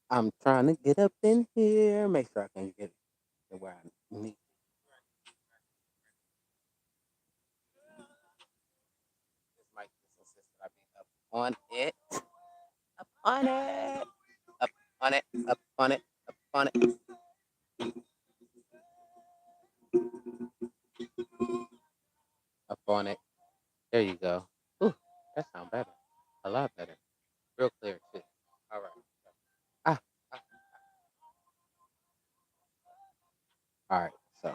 I'm trying to get up in here. Make sure I can get to where I need. This mic just insists that I be up on it, up on it, up on it, up on it, up on it, up on it. There you go. Ooh, that sounds better. A lot better. Real clear too. All right. Ah, ah. All right. So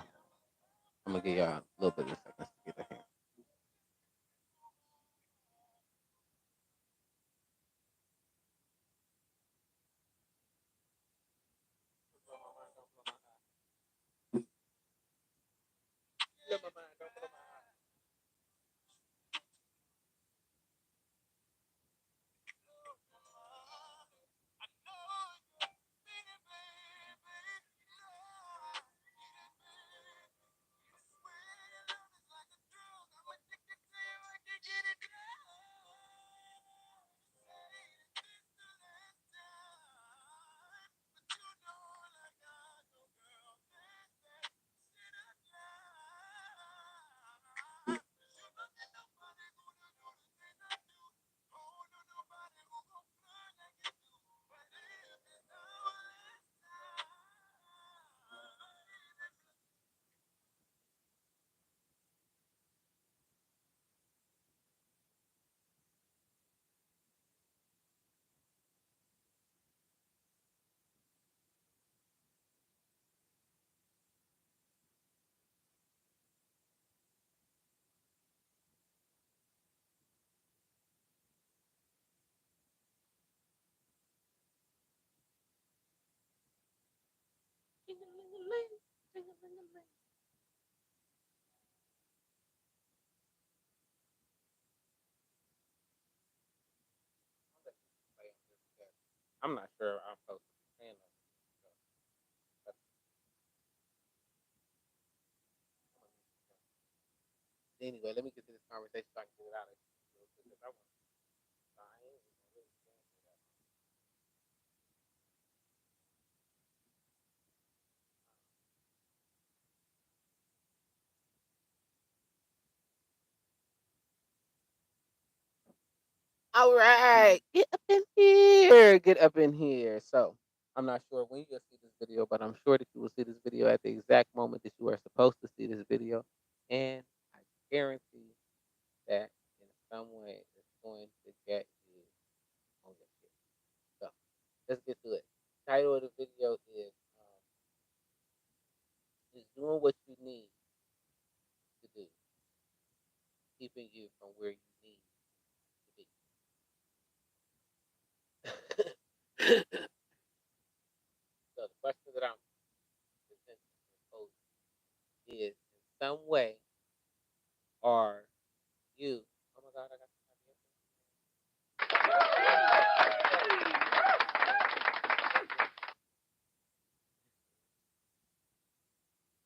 I'm gonna give y'all a little bit of seconds to get the hand. I'm not sure I'm supposed to be saying that. Anyway, let me get to this conversation so I can get it out of here. Because I want to really all right, get up in here. Get up in here. So, I'm not sure when you'll see this video, but I'm sure that you will see this video at the exact moment that you are supposed to see this video. And I guarantee that in some way it's going to get you on your shit. So, let's get to it. Title of the video is doing what you need to do, keeping you from where you need to be. So, the question that I'm presenting and posing is in some way are you, oh my God, I got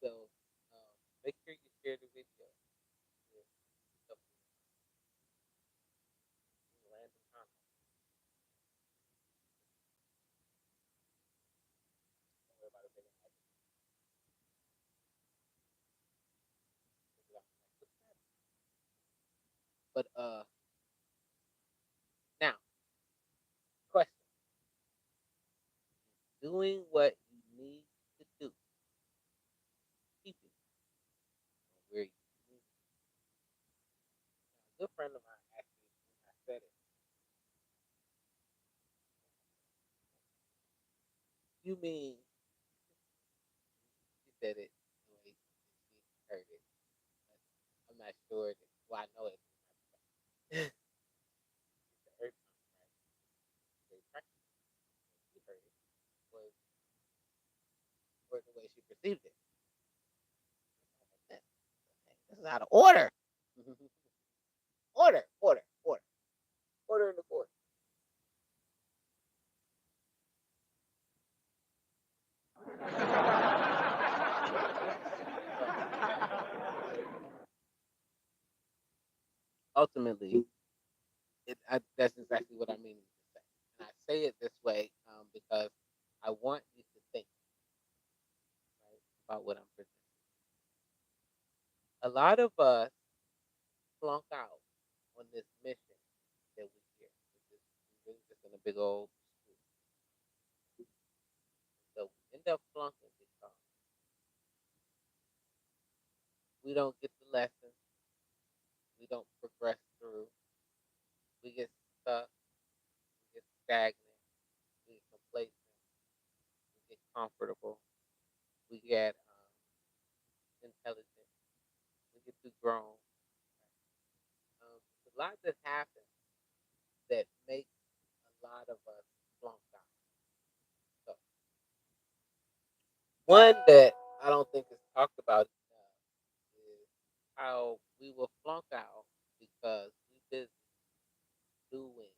so make sure you share the video with some random comments. Don't worry about it, they're gonna like it. But now, question: doing what you need to do, keeping from where you need. Now, a good friend of mine actually, when I said it, you mean she said it the way she heard it, but I'm not sure that. Well, I know it. The earth right? Very practical. She heard it was or the way she perceived it. This is out of order. Order, order, order, order in the court. Ultimately, that's exactly what I mean to say. And I say it this way because I want you to think, right, about what I'm presenting. A lot of us flunk out on this mission that we hear, which is we really just in a big old school. So we end up flunking because we don't get the lesson, we don't progress through, we get stuck, we get stagnant, we get complacent, we get comfortable, we get intelligent, we get too grown. A lot that happens that makes a lot of us flunk out. So one that I don't think is talked about enough is how we will flunk out because we busy doing.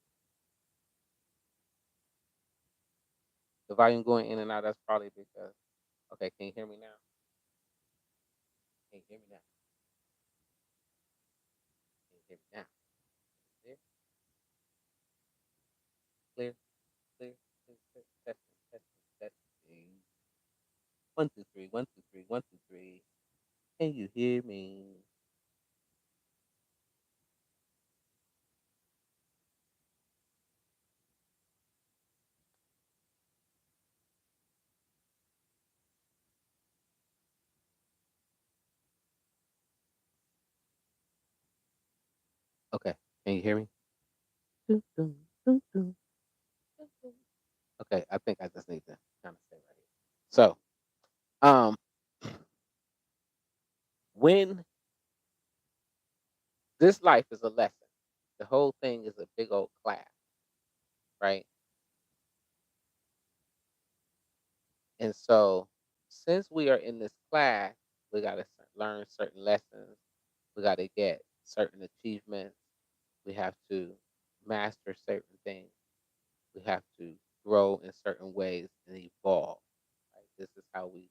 The volume going in and out. That's probably because. Okay, can you hear me now? Can you hear me now? Can you hear me now? Clear, clear, clear, clear, clear. Testing, testing, testing. 1 2 3, 1 2 3, 1 2 3. Can you hear me? Okay, can you hear me? Dun, dun, dun, dun, dun, dun. Okay, I think I just need to kind of stay right here. So, um, when this life is a lesson, the whole thing is a big old class, right? And so, since we are in this class, we got to learn certain lessons. We got to get certain achievements. We have to master certain things. We have to grow in certain ways and evolve. Right? This is how we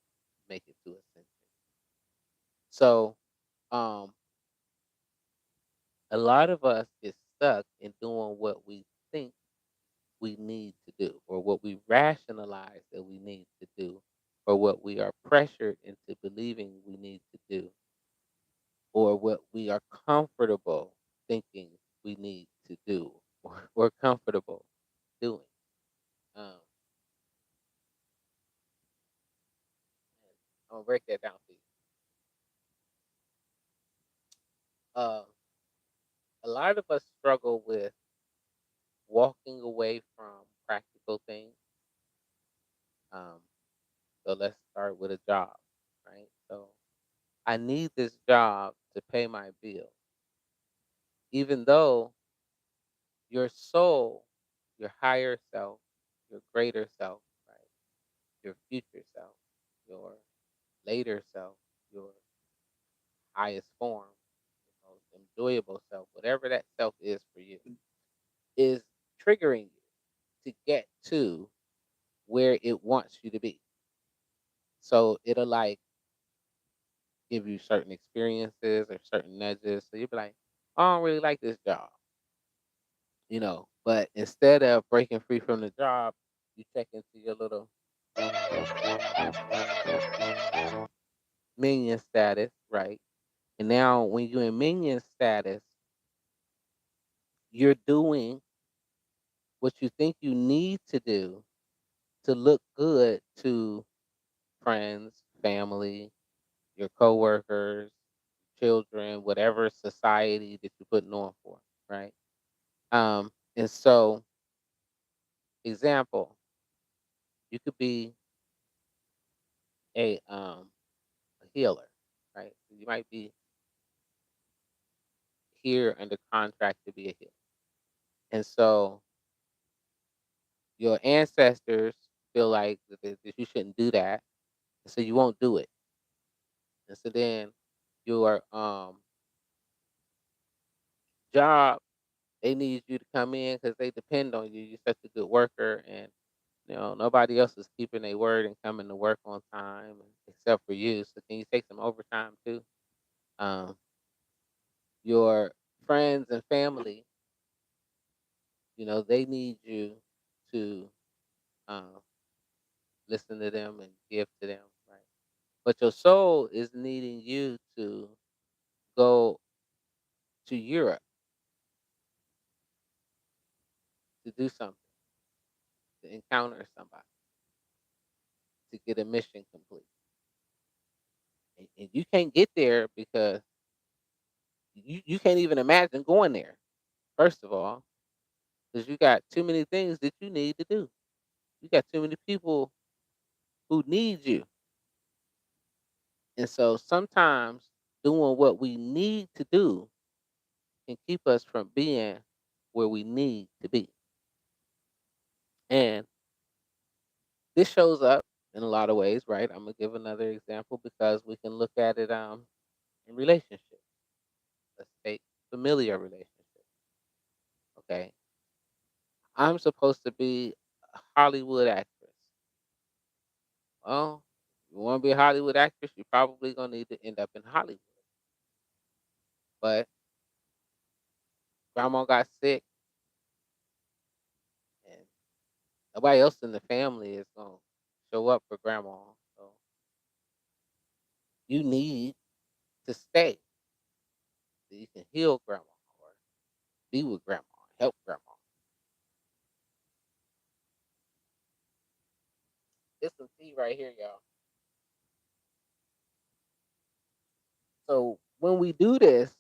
make it to ascension. So, um, a lot of us get stuck in doing what we think we need to do, or what we rationalize that we need to do, or what we are pressured into believing we need to do, or what we are comfortable thinking we need to do, or we're comfortable doing. Um, I'm gonna break that down for you. Uh, a lot of us struggle with walking away from practical things. Um, so let's start with a job, right? So I need this job to pay my bill, even though your soul, your higher self, your greater self, right? Your future self, your later self, your highest form, your most enjoyable self, whatever that self is for you, is triggering you to get to where it wants you to be. So it'll like give you certain experiences or certain nudges. So you'll be like, I don't really like this job, but instead of breaking free from the job, you check into your little minion status, right? And now when you're in minion status, you're doing what you think you need to do to look good to friends, family, your coworkers, children, whatever society that you're putting on for, right? And so, example, you could be a healer, right? So you might be here under contract to be a healer. And so your ancestors feel like that you shouldn't do that. And so you won't do it. And so then your job, they need you to come in because they depend on you. You're such a good worker, and nobody else is keeping their word and coming to work on time except for you. So can you take some overtime too? Um, your friends and family, they need you to um, listen to them and give to them, right? But your soul is needing you to go to Europe to do something, to encounter somebody, to get a mission complete. And you can't get there because you can't even imagine going there, first of all, because you got too many things that you need to do. You got too many people who need you. And so sometimes doing what we need to do can keep us from being where we need to be. And this shows up in a lot of ways, right? I'm gonna give another example because we can look at it in relationships. Let's take familiar relationships. Okay. I'm supposed to be a Hollywood actress. Well, you want to be a Hollywood actress, you're probably gonna need to end up in Hollywood. But grandma got sick and nobody else in the family is gonna show up for grandma. So you need to stay so you can heal grandma or be with grandma, help grandma. It's some tea right here, y'all. So when we do this,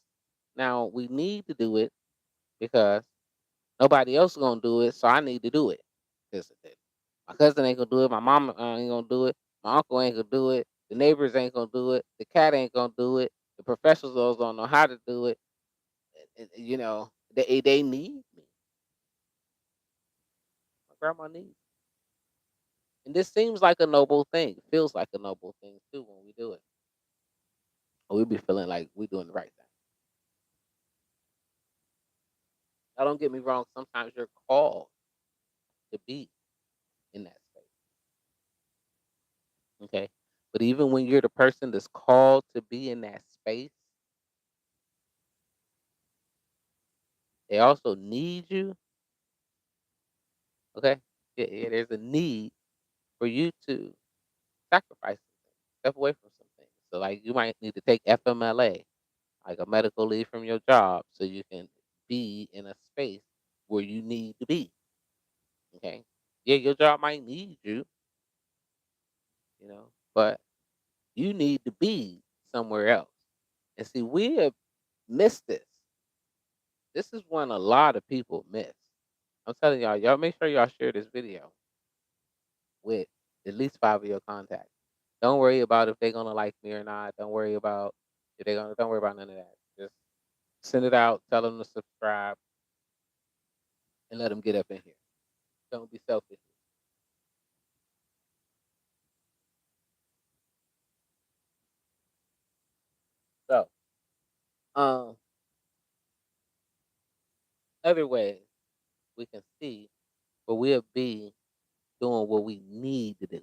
now we need to do it because nobody else is gonna do it, so I need to do it. 'Cause my cousin ain't gonna do it, my mama ain't gonna do it, my uncle ain't gonna do it, the neighbors ain't gonna do it, the cat ain't gonna do it, the professionals don't know how to do it. They need me. My grandma needs me. And this seems like a noble thing. It feels like a noble thing too when we do it. Or we be feeling like we doing the right thing. Now don't get me wrong, sometimes you're called to be in that space. Okay. But even when you're the person that's called to be in that space, they also need you. Okay. Yeah, there's a need for you to sacrifice some things, step away from some things. So like you might need to take FMLA, like a medical leave from your job, so you can be in a space where you need to be. Okay. Yeah, your job might need you, but you need to be somewhere else. And see, we have missed this. This is one a lot of people miss. I'm telling y'all make sure y'all share this video with at least 5 of your contacts. Don't worry about if they're gonna like me or not. Don't worry about if they're gonna. Don't worry about none of that. Just send it out. Tell them to subscribe and let them get up in here. Don't be selfish. So, um, other ways we can see where we'll be doing what we need to do.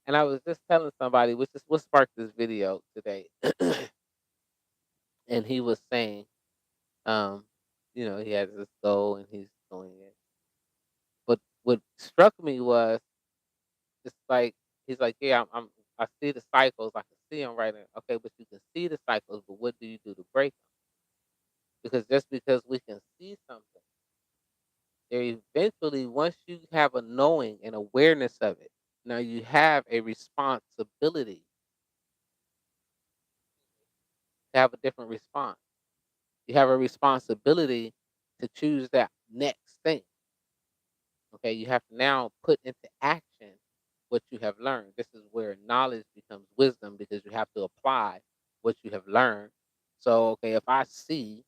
And I was just telling somebody, which is what sparked this video today, and he was saying, um, he has this goal and he's doing it. But what struck me was it's like he's like, yeah, I see the cycles, I can see them right there. Okay, but you can see the cycles, but what do you do to break them? Because just because we can see something, there eventually, once you have a knowing and awareness of it, now you have a responsibility to have a different response. You have a responsibility to choose that next thing. Okay, you have to now put into action what you have learned. This is where knowledge becomes wisdom because you have to apply what you have learned. So, okay, if I see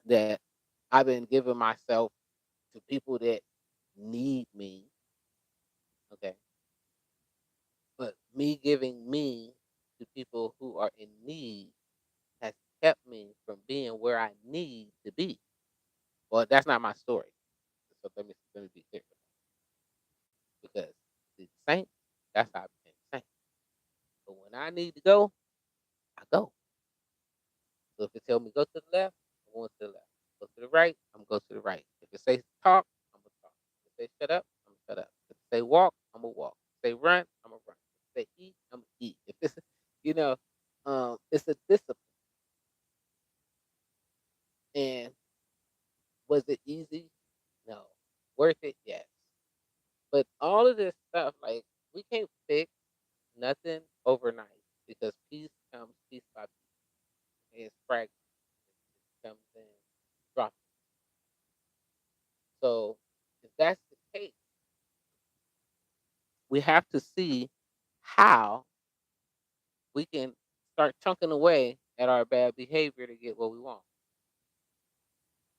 that I've been giving myself to people that need me, okay, but me giving me to people who are in need has kept me from being where I need to be. Well, that's not my story. So let me be clear because the saint, that's how I became saint. But when I need to go, I go. So if it tell me go to the left, I'm going to the left. Go to the right, I'm going to go to the right. If it says talk, I'm gonna talk. If it says shut up, I'm gonna shut up. Say walk, I'm gonna walk. Say run, I'm gonna run. Say eat, I'm gonna eat. If it's, you know, it's a discipline. And was it easy? No. Worth it? Yes. But all of this stuff, like we can't fix nothing overnight because peace comes piece by piece. It's fragment. It comes in drop. So if that's the case, we have to see how we can start chunking away at our bad behavior to get what we want,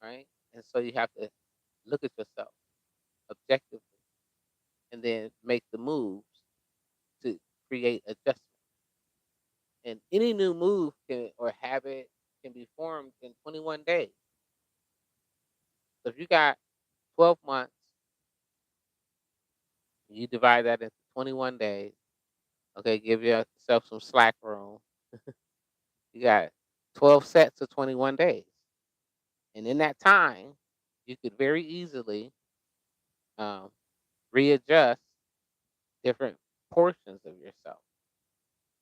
right? And so you have to look at yourself objectively and then make the moves to create adjustment. And any new move can or habit can be formed in 21 days. So if you got 12 months, you divide that into 21 days. Okay, give yourself some slack room. You got 12 sets of 21 days. And in that time, you could very easily um, readjust different portions of yourself.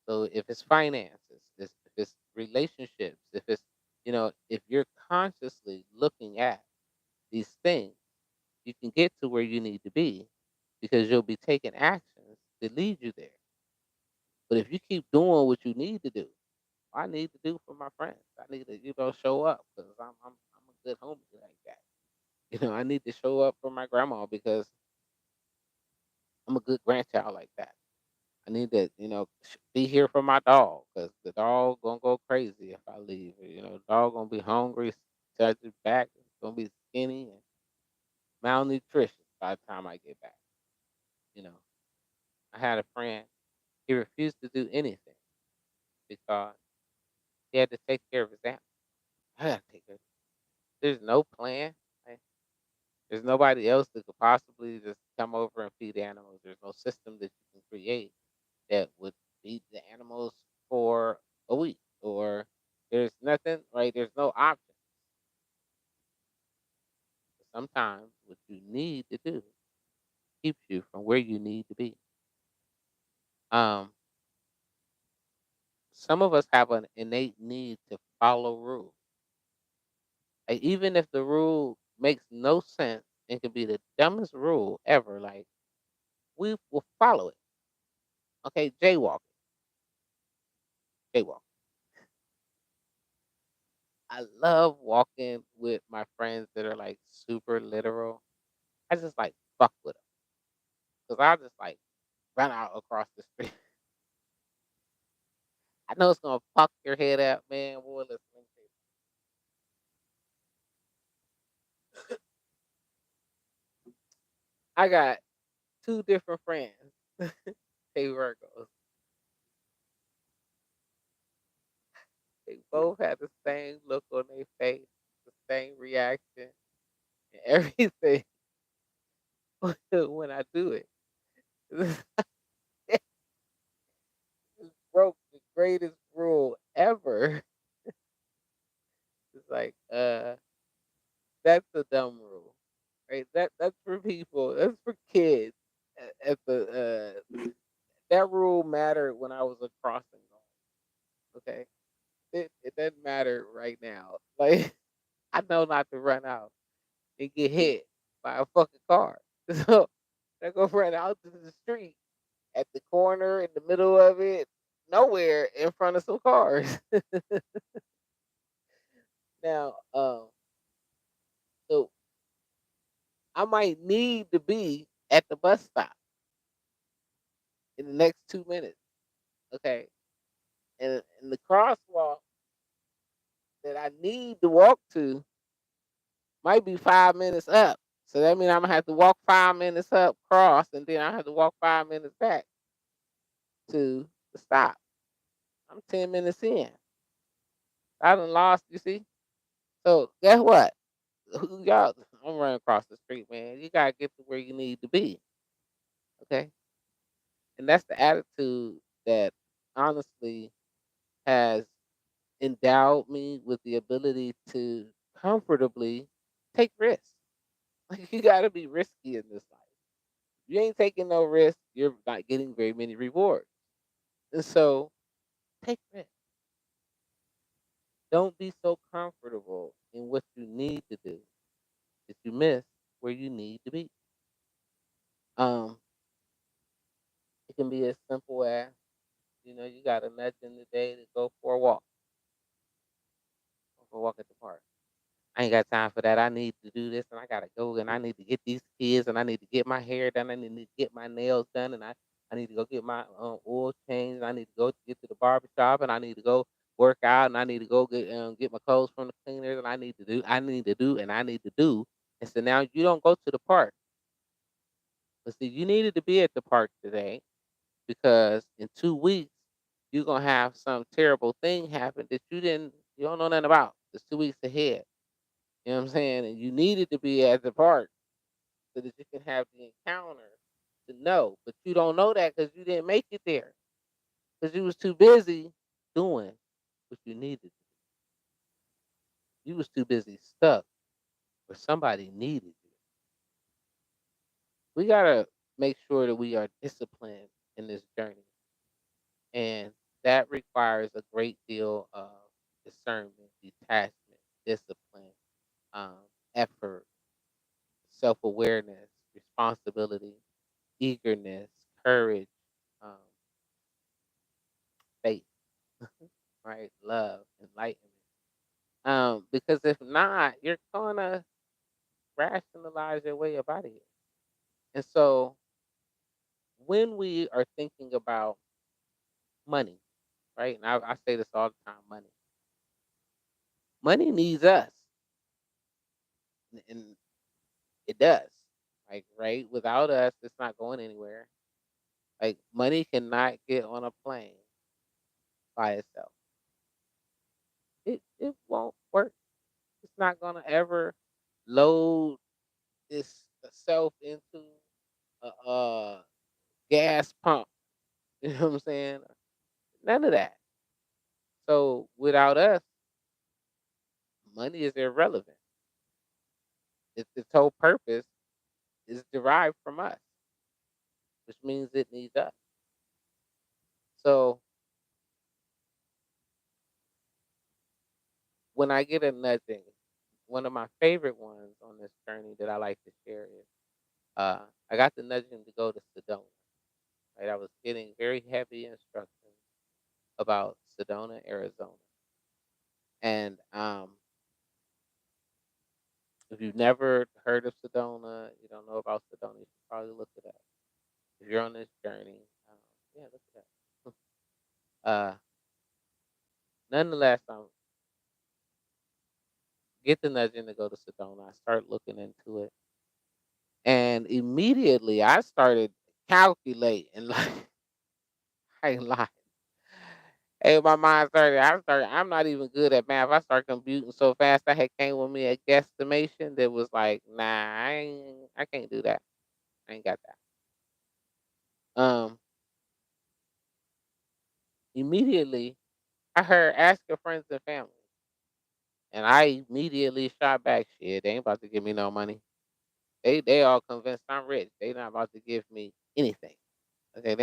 So if it's finances, if it's relationships, if it's, if you're consciously looking at these things, you can get to where you need to be because you'll be taking actions that lead you there. But if you keep doing what you need to do, I need to do for my friends. I need to, show up because I'm a good homie like that. I need to show up for my grandma because I'm a good grandchild like that. I need to, be here for my dog because the dog gonna go crazy if I leave. The dog gonna be hungry, touch his back, it's gonna be skinny and malnutrition by the time I get back. You know, I had a friend. He refused to do anything because he had to take care of his animals. I gotta take care. There's no plan. Like, there's nobody else that could possibly just come over and feed animals. There's no system that you can create that would feed the animals for a week. Or there's nothing, right? There's no option. Sometimes what you need to do keeps you from where you need to be. Um, some of us have an innate need to follow rules. Like, even if the rule makes no sense and could be the dumbest rule ever, like we will follow it. Okay, jaywalking. Jaywalk. I love walking with my friends that are like super literal. I just like fuck with them because I just like run out across the street. I know it's gonna fuck your head up, man. Boy, listen, let me tell you, I got two different friends. They Virgos. They both had the same look on their face, the same reaction, and everything when I do it. Broke the greatest rule ever. It's like, that's a dumb rule, right? That's for people. That's for kids. At the that rule mattered when I was a crossing guard. Okay, it doesn't matter right now. Like I know not to run out and get hit by a fucking car. So I go run out to the street at the corner in the middle of it, nowhere in front of some cars. Now, so I might need to be at the bus stop in the next 2 minutes. Okay. And the crosswalk that I need to walk to might be 5 minutes up. So that means I'm gonna have to walk 5 minutes up, cross, and then I have to walk 5 minutes back to the stop. I'm 10 minutes in. I done lost, you see? So guess what? Y'all, I'm running across the street, man. You gotta get to where you need to be. Okay. And that's the attitude that honestly has endowed me with the ability to comfortably take risks. Like you gotta be risky in this life. You ain't taking no risk. You're not getting very many rewards. And so take risks. Don't be so comfortable in what you need to do that you miss where you need to be. Um, it can be as simple as, you got a nudge in the day to go for a walk at the park. I ain't got time for that. I need to do this and I gotta go and I need to get these kids and I need to get my hair done. I need to get my nails done and I need to go get my oil changed. I need to go get to the barber shop and I need to go work out and I need to go get my clothes from the cleaners and I need to do. And so now you don't go to the park. But see, you needed to be at the park today because in 2 weeks you're gonna have some terrible thing happen that you don't know nothing about. It's 2 weeks ahead. You know what I'm saying? And you needed to be at the park so that you can have the encounter to know. But you don't know that because you didn't make it there. Because you was too busy doing what you needed. You was too busy stuck where somebody needed you. We gotta make sure that we are disciplined in this journey. And that requires a great deal of discernment, detachment, discipline, um, effort, self awareness, responsibility, eagerness, courage, um, faith, right? Love, enlightenment. Because if not, you're gonna rationalize your way up out of here. And so when we are thinking about money, right? And I say this all the time, money needs us. And it does. Like, right? Without us, it's not going anywhere. Like money cannot get on a plane by itself. It won't work. It's not gonna ever load itself into a gas pump. You know what I'm saying? None of that. So without us, money is irrelevant. Its whole purpose is derived from us, which means it needs us. So when I get a nudging, one of my favorite ones on this journey that I like to share is I got the nudging to go to Sedona. Right, I was getting very heavy instructions about Sedona, Arizona, and if you've never heard of Sedona, you don't know about Sedona, you should probably look it up. If you're on this journey, yeah, look it up. uh, Nonetheless, get the nudging to go to Sedona. I start looking into it, and immediately I started calculating like I ain't lying. Hey, my mind started. I'm not even good at math. I started computing so fast. I had came with me a guesstimation that was like, nah, I can't do that. I ain't got that. Immediately I heard ask your friends and family, and I immediately shot back. Shit, they ain't about to give me no money. They all convinced I'm rich. They not about to give me anything. Okay,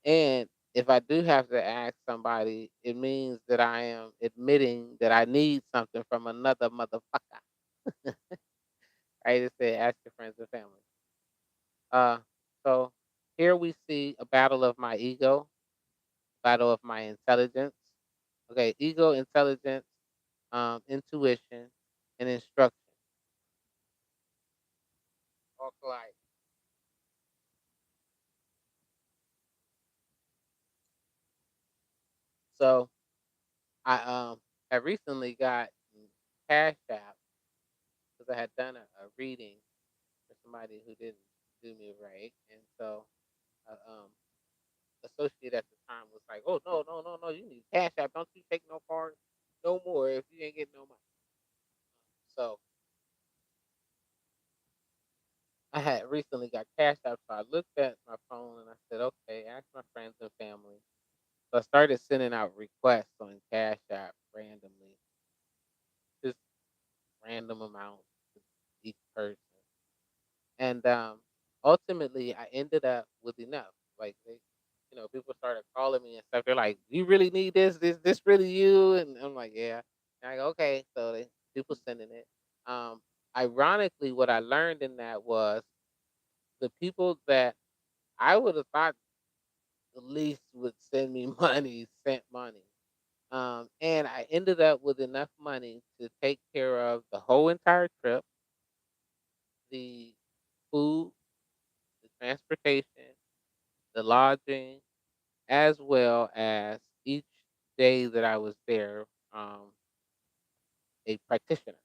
and if I do have to ask somebody, it means that I am admitting that I need something from another motherfucker. Right? It said ask your friends and family. Uh, so here we see a battle of my ego, battle of my intelligence. Okay, ego, intelligence, intuition, and instruction. All collide. So I have recently got Cash App because I had done a reading for somebody who didn't do me right, and so associate at the time was like, "Oh no, no, no, no! You need Cash App. Don't you take no card no more if you ain't getting no money." So I had recently got Cash App, so I looked at my phone and I said, "Okay, ask my friends and family." So I started sending out requests on Cash App randomly, just random amounts to each person. And ultimately, I ended up with enough. Like people started calling me and stuff. They're like, "You really need this? This really you?" And I'm like, "Yeah." And I go, "Okay." So people sending it. Um, Ironically, what I learned in that was the people that I would have thought the least would send me money sent money. And I ended up with enough money to take care of the whole entire trip, the food, the transportation, the lodging, as well as each day that I was there, a practitioner,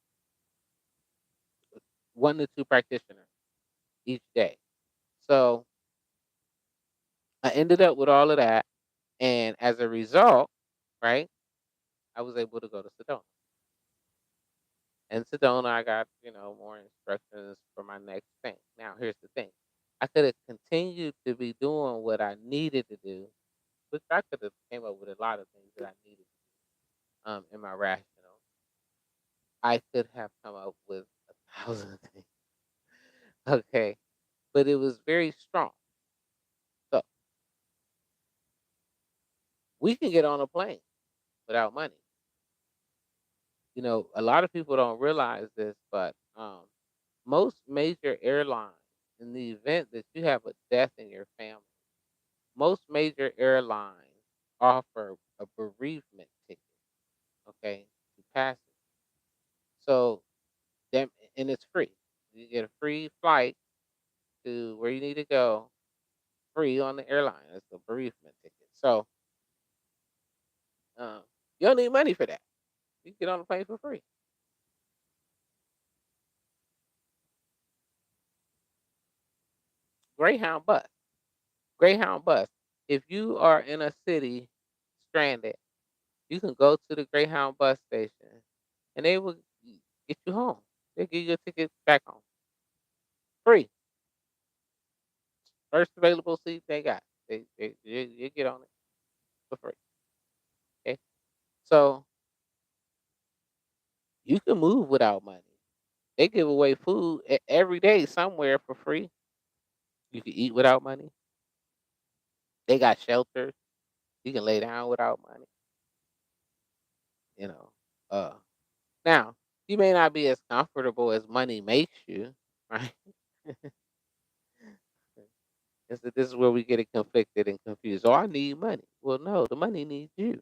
1 to 2 practitioners each day. So I ended up with all of that. And as a result, right, I was able to go to Sedona. In Sedona, I got, more instructions for my next thing. Now, here's the thing. I could have continued to be doing what I needed to do, which I could have came up with a lot of things that I needed in my rational. I could have come up with 1,000 things. Okay. But it was very strong. So we can get on a plane without money. A lot of people don't realize this, but most major airlines, in the event that you have a death in your family, most major airlines offer a bereavement ticket, okay, to passengers. So them and it's free. You get a free flight to where you need to go, free on the airline. It's a bereavement ticket. So um, you don't need money for that. You can get on the plane for free. Greyhound bus. Greyhound bus. If you are in a city stranded, you can go to the Greyhound bus station and they will get you home. They give you a ticket back home. Free. First available seat they got. You get on it for free. Okay. So you can move without money. They give away food every day somewhere for free. You can eat without money. They got shelters. You can lay down without money. You know. Uh Now, you may not be as comfortable as money makes you, right? And so this is where we get it conflicted and confused. Oh, I need money. Well, no, the money needs you.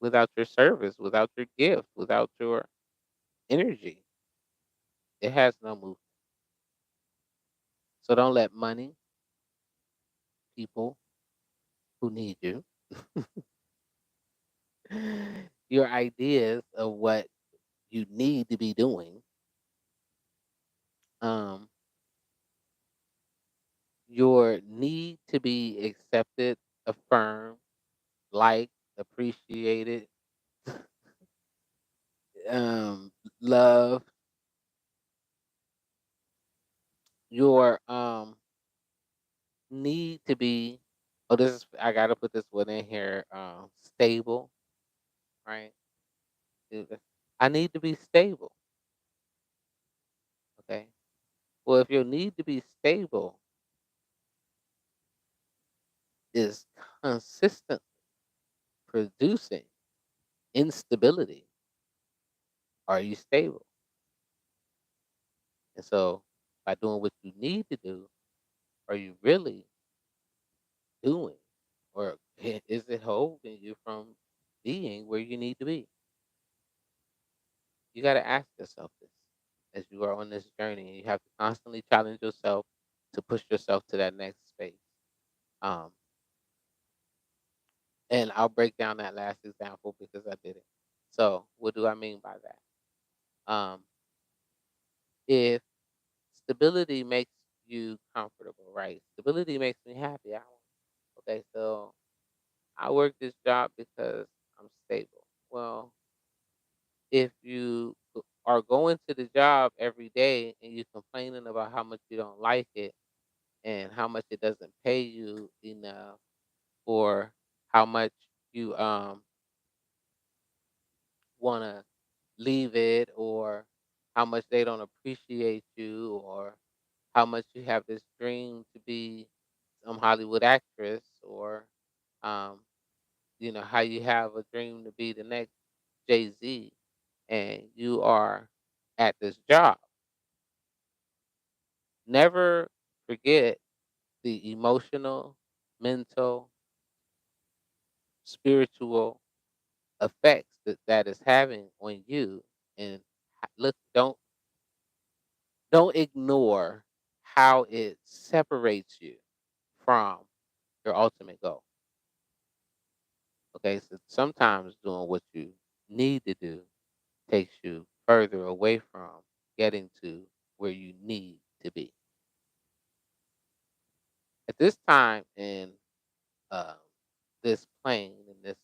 Without your service, without your gift, without your energy, it has no movement. So don't let money, people who need you, your ideas of what you need to be doing, um, your need to be accepted, affirmed, liked, appreciated, um, love, your need to be. Oh, this is I gotta put this one in here. Stable, right? I need to be stable. Okay. Well, if your need to be stable is consistent producing instability, are you stable? And so, by doing what you need to do, are you really doing, or is it holding you from being where you need to be? You got to ask yourself this as you are on this journey. You have to constantly challenge yourself to push yourself to that next space. Um, and I'll break down that last example because I did it. So, what do I mean by that? If stability makes you comfortable, right? Stability makes me happy. Okay, so I work this job because I'm stable. Well, if you are going to the job every day and you're complaining about how much you don't like it and how much it doesn't pay you enough, or how much you want to leave it, or how much they don't appreciate you, or how much you have this dream to be some Hollywood actress, or um, how you have a dream to be the next Jay-Z, and you are at this job. Never forget the emotional, mental, spiritual effects that is having on you. And look, don't ignore how it separates you from your ultimate goal. Okay, so sometimes doing what you need to do takes you further away from getting to where you need to be. At this time in um, this plane, in this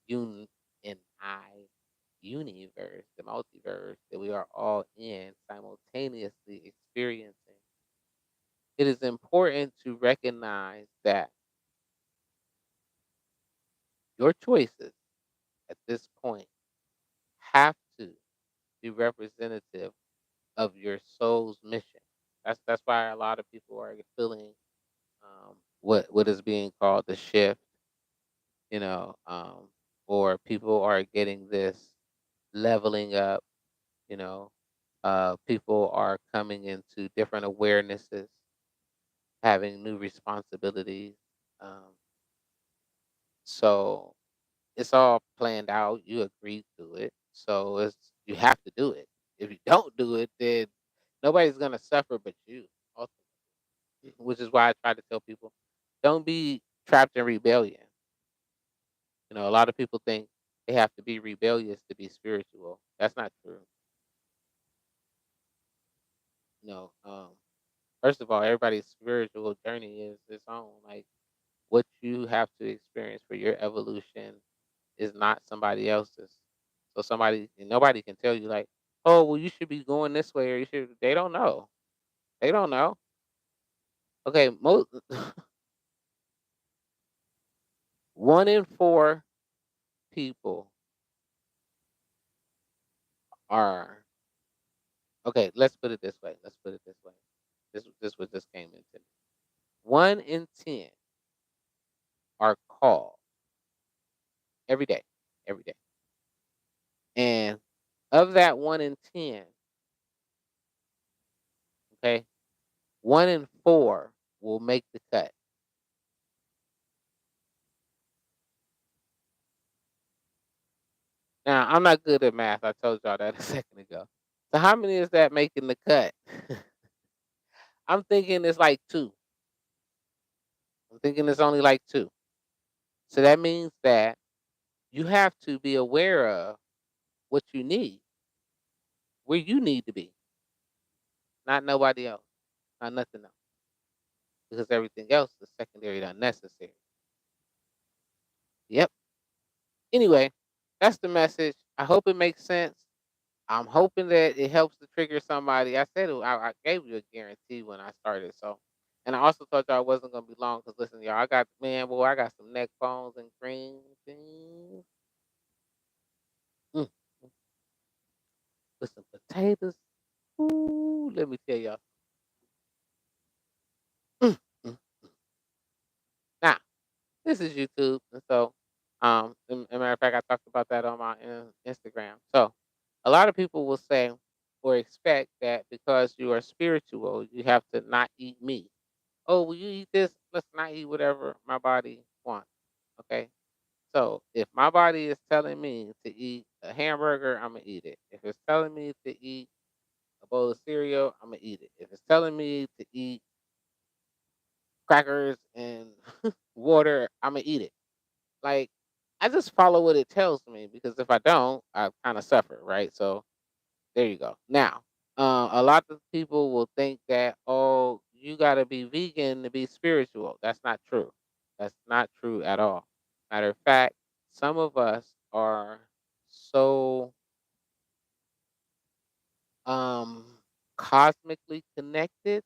un and I universe, the multiverse that we are all in simultaneously experiencing, it is important to recognize that your choices at this point have to be representative of your soul's mission. That's why a lot of people are feeling what is being called the shift, you know, or people are getting this leveling up, you know, people are coming into different awarenesses, having new responsibilities. Um, so it's all planned out. You agreed to it, so you have to do it. If you don't do it, then nobody's gonna suffer but you. Which is why I try to tell people, don't be trapped in rebellion. A lot of people think they have to be rebellious to be spiritual. That's not true. You know, first of all, everybody's spiritual journey is its own. Like what you have to experience for your evolution is not somebody else's. So nobody can tell you like, oh, well, you should be going this way or you should. They don't know. They don't know. Okay, most 1 in 4 people are okay. Let's put it this way. Let's put it this way. This what just came into me. 1 in 10 are called every day, every day, and of that 1 in 10, okay, 1 in 4 will make the cut. Now, I'm not good at math. I told y'all that a second ago. So how many is that making the cut? I'm thinking it's like two. I'm thinking it's only like two. So that means that you have to be aware of what you need, where you need to be, not nobody else, not nothing else, because everything else is secondary to unnecessary. Yep. Anyway, that's the message. I hope it makes sense. I'm hoping that it helps to trigger somebody. I said I gave you a guarantee when I started, so. And I also told y'all I wasn't gonna be long because listen, y'all, I got some neck bones and cream things. Mm, mm, with some potatoes. Ooh, let me tell y'all. Mm, mm. Now, this is YouTube, and so, a matter of fact, I talked about that on my Instagram. So, a lot of people will say or expect that because you are spiritual, you have to not eat meat. Oh, will you eat this? Let's not eat whatever my body wants. Okay. So if my body is telling me to eat a hamburger, I'm gonna eat it. If it's telling me to eat a bowl of cereal, I'm gonna eat it. If it's telling me to eat crackers and water, I'm gonna eat it. Like I just follow what it tells me because if I don't, I kind of suffer, right? So there you go. Now, a lot of people will think that, oh, you got to be vegan to be spiritual. That's not true. That's not true at all. Matter of fact, some of us are so um, cosmically connected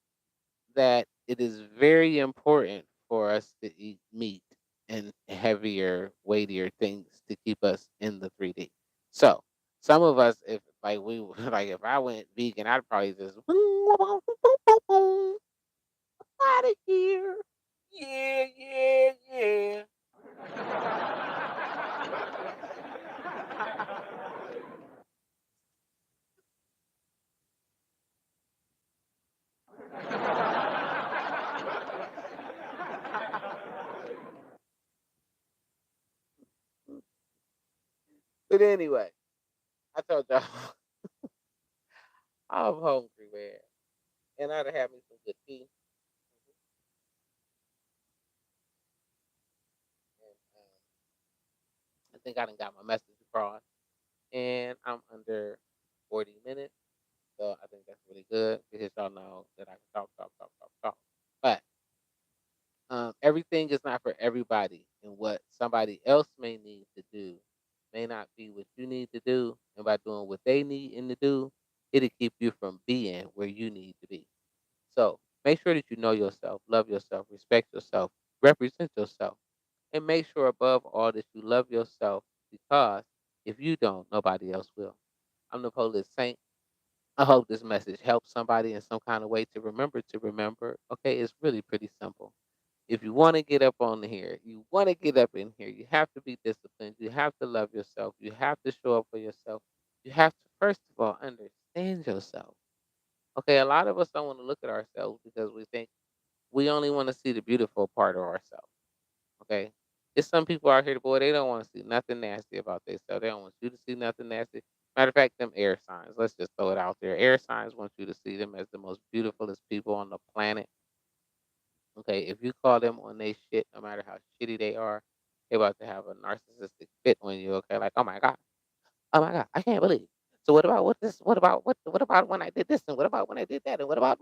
that it is very important for us to eat meat and heavier, weightier things to keep us in the 3D. So, some of us, if Like like if I went vegan, I'd probably just out of here. Yeah, yeah, yeah. But anyway, I told y'all I'm hungry, man. And I'd have me some good tea. And I think I done got my message across. And I'm under 40 minutes. So I think that's really good because y'all know that I can talk, talk, talk, talk, talk. But everything is not for everybody. And what somebody else may need to do may not be what you need to do. And by doing what they need and to do, it'll keep you from being where you need to be. So make sure that you know yourself, love yourself, respect yourself, represent yourself, and make sure above all that you love yourself because if you don't, nobody else will. I'm the PolitSaint. I hope this message helps somebody in some kind of way to remember to remember. Okay, it's really pretty simple. If you want to get up on here, you want to get up in here, you have to be disciplined. You have to love yourself. You have to show up for yourself. You have to, first of all, understand yourself. Okay, a lot of us don't want to look at ourselves because we think we only want to see the beautiful part of ourselves. Okay. It's some people out here, boy, they don't want to see nothing nasty about themselves. They don't want you to see nothing nasty. Matter of fact, them air signs, let's just throw it out there. Air signs want you to see them as the most beautifulest people on the planet. Okay. If you call them on they shit, no matter how shitty they are, they about to have a narcissistic fit on you. Okay. Like, oh my God. Oh my God, I can't believe. So what about what this? What about when I did this? And what about when I did that? And what about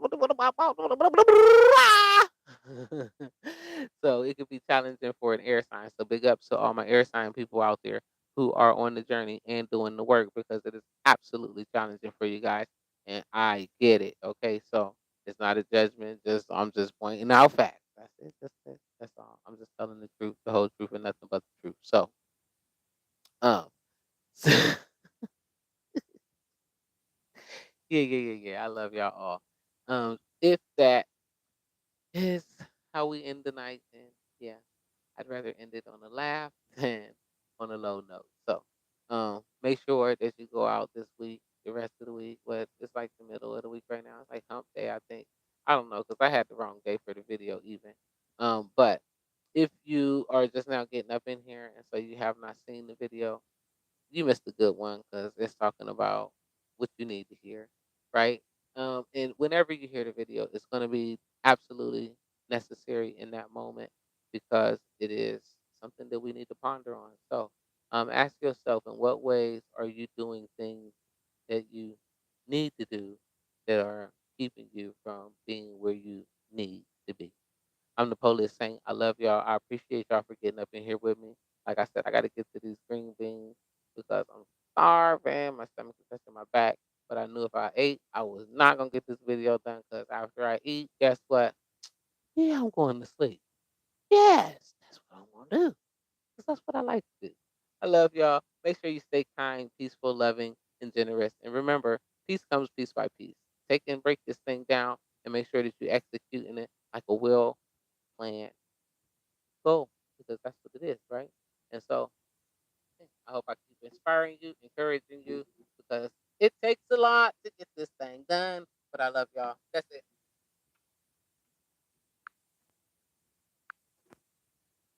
so it could be challenging for an air sign. So big ups to all my air sign people out there who are on the journey and doing the work because it is absolutely challenging for you guys. And I get it. Okay, so it's not a judgment. Just I'm just pointing out facts. That's it. That's it. That's all. I'm just telling the truth, the whole truth, and nothing but the truth. So um. Yeah, yeah, yeah, yeah. I love y'all all. If that is how we end the night, then yeah, I'd rather end it on a laugh than on a low note. So, make sure that you go out this week, the rest of the week. But it's like the middle of the week right now. It's like hump day, I think. I don't know because I had the wrong day for the video even. But if you are just now getting up in here and so you have not seen the video, you missed a good one because it's talking about what you need to hear, right? And whenever you hear the video, it's going to be absolutely necessary in that moment because it is something that we need to ponder on. So, ask yourself, in what ways are you doing things that you need to do that are keeping you from being where you need to be? I'm the Polish Saint. I love y'all. I appreciate y'all for getting up in here with me. Like I said, I got to get to these green beans because I'm starving. My stomach is touching my back. But I knew if I ate, I was not going to get this video done because after I eat, guess what? Yeah, I'm going to sleep. Yes, that's what I'm going to do because that's what I like to do. I love y'all. Make sure you stay kind, peaceful, loving, and generous. And remember, peace comes piece by piece. Take and break this thing down and make sure that you execute in it like a well planned goal because that's what it is, right? And so yeah, I hope I keep inspiring you, encouraging you because it takes a lot to get this thing done. But I love y'all. That's it.